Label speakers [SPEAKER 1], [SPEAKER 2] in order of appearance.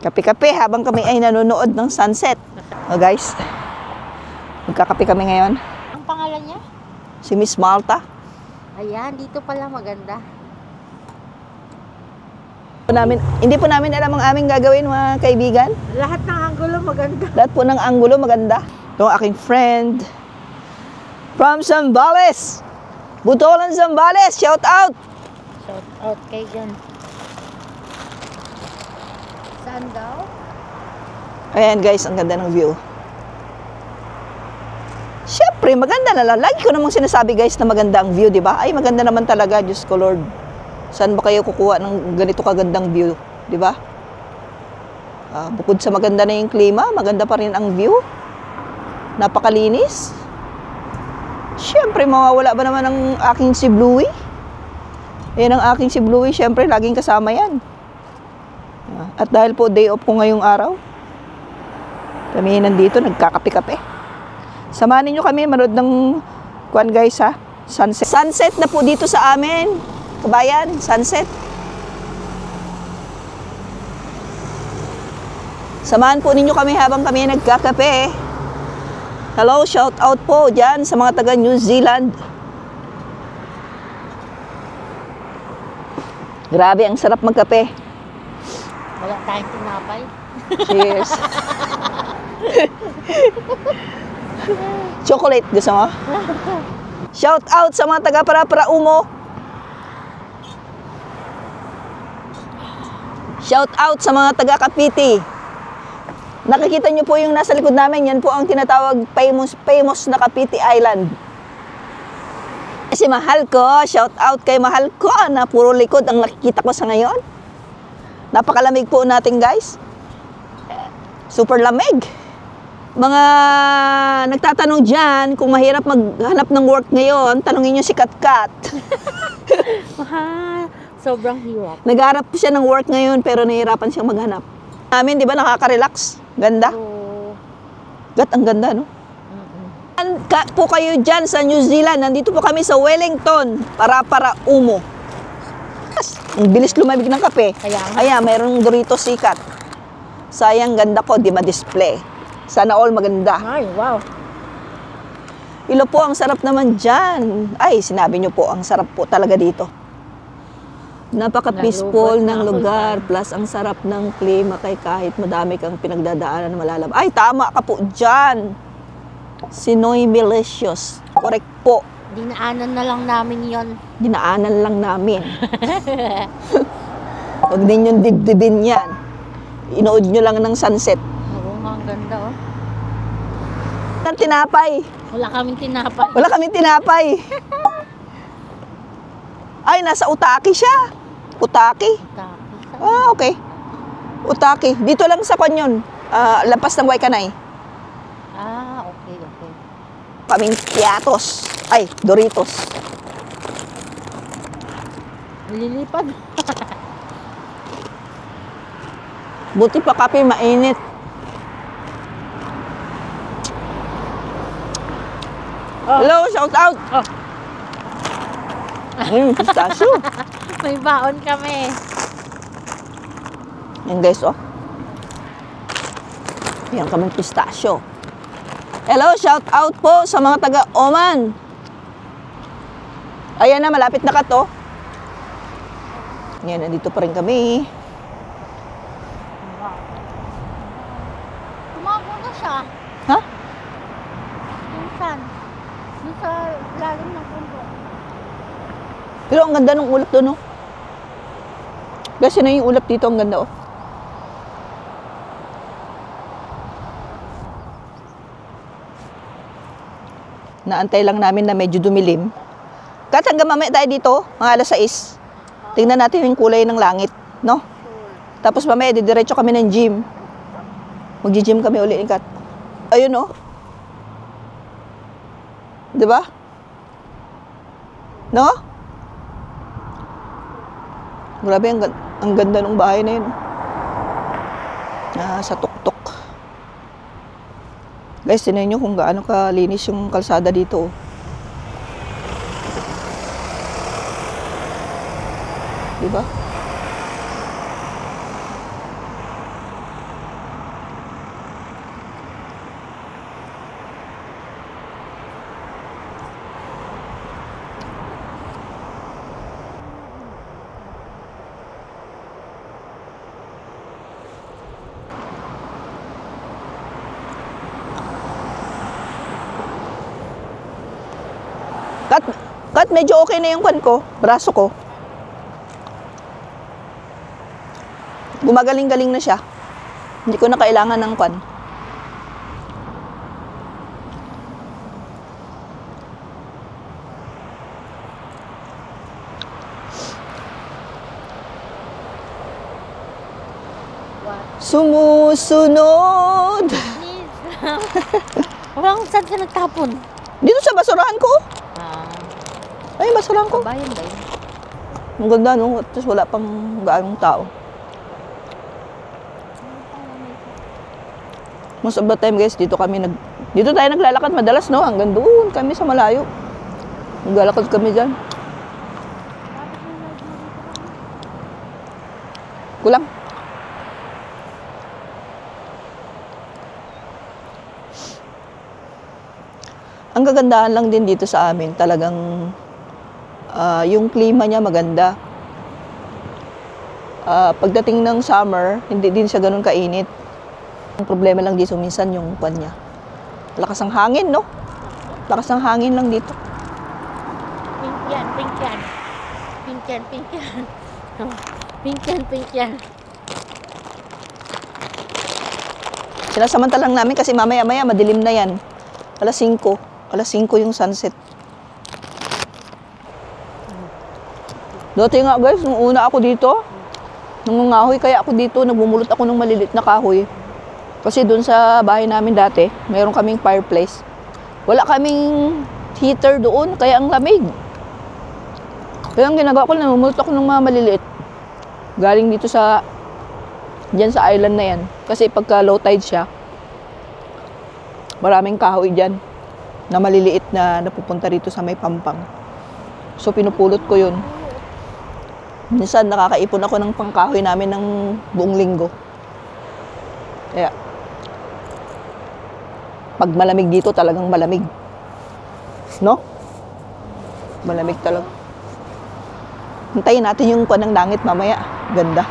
[SPEAKER 1] Kape-kape habang kami ay nanonood ng sunset. O guys, magkakape kami ngayon.
[SPEAKER 2] Ang pangalan niya?
[SPEAKER 1] Si Miss Malta.
[SPEAKER 2] Ayan, dito pala maganda.
[SPEAKER 1] Hindi po namin alam ang aming gagawin, mga kaibigan.
[SPEAKER 2] Lahat ng anggulo maganda.
[SPEAKER 1] Lahat po ng anggulo maganda. Ito ang aking friend from Zambales. Butolan Zambales, shout out!
[SPEAKER 2] Shout out kay John. Saan daw?
[SPEAKER 1] Ayan guys, ang ganda ng view. Siyempre, maganda na lang. Lagi ko namang sinasabi guys na maganda ang view, di ba? Ay, maganda naman talaga, Diyos ko Lord. Saan ba kayo kukuha ng ganito kagandang view, di ba? Bukod sa maganda na yung klima, maganda pa rin ang view. Napakalinis. Siyempre, mawawala ba naman ang aking si Bluey? Ayan ang aking si Bluey, siyempre, laging kasama yan. At dahil po day off ko ngayong araw, kami nandito, nagkakape-kape. Samahan ninyo kami, manood ng kuwan guys ha, sunset. Sunset na po dito sa amin, kabayan, sunset. Samahan po ninyo kami habang kami nagkakape. Hello, shout out po dyan sa mga taga New Zealand. Grabe, ang sarap magkape.
[SPEAKER 2] Wala tayong tinapay.
[SPEAKER 1] Cheers. Chocolate, gusto mo? Shout out sa mga taga Para-Para-Umo. Shout out sa mga taga Kapiti. Nakikita nyo po yung nasa likod namin, yan po ang tinatawag famous na Kapiti Island. Si mahal ko, shout out kay mahal ko na puro likod ang nakikita ko sa ngayon. Napakalamig po natin guys. Super lamig. Mga nagtatanong dyan kung mahirap maghanap ng work ngayon, tanongin nyo si Katkat.
[SPEAKER 2] Sobrang hirap.
[SPEAKER 1] Nagharap siya ng work ngayon pero nahihirapan siyang maghanap. Namin, di ba, nakaka-relax? Ganda. Gat, ang ganda, no? Po kayo dyan sa New Zealand. Nandito po kami sa Wellington, Para-Para-Umo. Ang bilis lumamig ng kape. Kaya mayroong Doritos sikat. Sayang, ganda ko, di ma-display. Sana all maganda.
[SPEAKER 2] Ay, wow.
[SPEAKER 1] Ilo po, ang sarap naman dyan. Ay, sinabi nyo po, ang sarap po talaga dito. Napaka-peaceful ng lugar, plus ang sarap ng klima kay kahit madami kang pinagdadaanan malalab. Ay, tama ka po dyan. Sinoy Milicious. Correct po.
[SPEAKER 2] Dinaanan na lang namin yon.
[SPEAKER 1] Dinaanan lang namin. Huwag ninyong dibdibin yan. Inood nyo lang ng sunset.
[SPEAKER 2] Oo nga, ang ganda oh.
[SPEAKER 1] Ng tinapay.
[SPEAKER 2] Wala kaming tinapay.
[SPEAKER 1] Wala kaming tinapay. Ay, nasa Utaki siya. Utaki. Okay. Utaki. Dito lang sa kanyon. Lampas ng Waikanay.
[SPEAKER 2] Okay.
[SPEAKER 1] Kaming Piatos. Ay, Doritos.
[SPEAKER 2] Lilipad.
[SPEAKER 1] Buti pa kape, mainit. Hello, shout out. Pistachio.
[SPEAKER 2] May baon kami.
[SPEAKER 1] Yan guys, oh. Yan kaming pistachio. Hello, shout out po sa mga taga Oman. Ayan na, malapit na ka to. Yan, nandito pa rin kami.
[SPEAKER 2] Tumago na siya.
[SPEAKER 1] Ha?
[SPEAKER 2] Minsan. Doon sa lalim ng pundo.
[SPEAKER 1] Pero ang ganda ng ulap doon, oh. Kasi na yung ulap dito, ang ganda, oh. Naantay lang namin na medyo dumilim. Kat, hanggang mamaya tayo dito, mga alas 6. Tingnan natin yung kulay ng langit, no? Tapos mamaya, didiretso kami ng gym. Magji-gym kami ulit, Kat. Ayun, oh. Diba? No? Grabe, ang ganda ng bahay na yun. Sa tuktok. Guys, tinan nyo kung gaano kalinis yung kalsada dito. Diba? Kahit medyo okay na yung kwan ko, braso ko. Gumagaling-galing na siya. Hindi ko na kailangan ng kwan.
[SPEAKER 2] What?
[SPEAKER 1] Sumusunod.
[SPEAKER 2] Please. Walang saan ka nagtapon?
[SPEAKER 1] Dito sa basurahan ko.
[SPEAKER 2] Ah,
[SPEAKER 1] Ay, basurahan ko.
[SPEAKER 2] bayan ba yun?
[SPEAKER 1] Ang ganda, no? Tapos wala pang gaanong tao. Most of the time, guys, dito tayo naglalakad madalas, no? Hanggang doon kami sa malayo. Naglalakad kami dyan. Kulang. Ang kagandahan lang din dito sa amin, talagang yung klima niya maganda. Pagdating ng summer, hindi din siya ganun kainit. Ang problema lang dito minsan yung kwan niya. Lakas ng hangin, no? Lakas ng hangin lang dito.
[SPEAKER 2] Pink yan, pink yan. Pink yan, pink yan. Oh, pink yan, pink yan.
[SPEAKER 1] Sinasamantalang namin kasi mamaya-maya madilim na yan. Alas 5. Alas 5 yung sunset. Dati nga guys, nung una ako dito, nangungahoy kaya ako dito, nagbumulot ako ng malilit na kahoy. Kasi doon sa bahay namin dati, mayroon kaming fireplace. Wala kaming heater doon, kaya ang lamig. Kaya ang ginagawa ko, namumulot ako ng mga maliliit. Galing dito sa, dyan sa island na yan. Kasi pagka low tide siya, maraming kahoy dyan na maliliit na napupunta rito sa may pampang. So pinupulot ko yun. Minsan nakakaipon ako ng pangkahoy namin ng buong linggo. Kaya, pag malamig dito, talagang malamig. No? Malamig talaga. Hintayin natin yung kuwan ng langit mamaya. Ganda.